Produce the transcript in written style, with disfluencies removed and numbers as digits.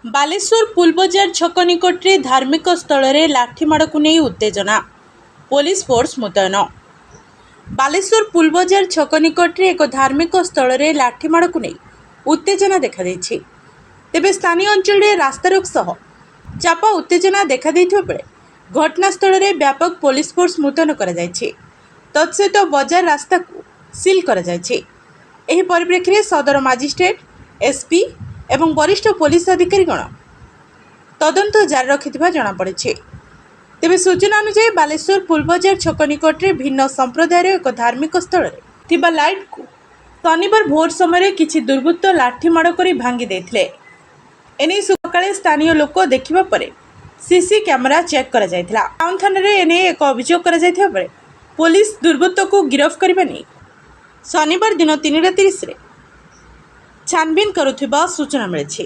बालेश्वर पुलबजार छक निकट में धार्मिक स्थल में लाठीमाड़ को नहीं उत्तेजना पुलिस फोर्स मुतयन। बालेश्वर पुलबजार छक निकट में एक धार्मिक स्थल में लाठीमाड़ को नहीं उत्तेजना देखा देछि। तेबे स्थानीय अंचल में रास्तारोक सह चापा उत्तेजना देखा देथिबा बेले घटनास्थल में व्यापक पुलिस फोर्स मुतयन करा जायछि। तत्सहित बजार रास्ता को सील करा जायछि। एही परिप्रेक्षी में सदर मजिस्ट्रेट एसपी एवं वरिष्ठ पुलिस अधिकारीगण तदंत जारी रखिथिबा जଣାपड़ी। तेबे सूचना अनुसार बालेश्वर पुलबजार छक निकट में भिन्न संप्रदायर एक धार्मिक स्थल में थिबा लाइट को शनिवार भोर समय किछि दुर्बृत्त लाठीमाड़ करी भांगी देथिले। एने सकाळे स्थानीय लोक देखिबा परे सीसी कैमेरा चेक करा जायथिला। टाउन थाना रे एने एक अभियोग करा जायथिबा बेले पुलिस दुर्बृत्त को गिरफ्त करबा नै शनिवार दिन 3:30 छानबीन करुथिबा सूचना मिलिछि।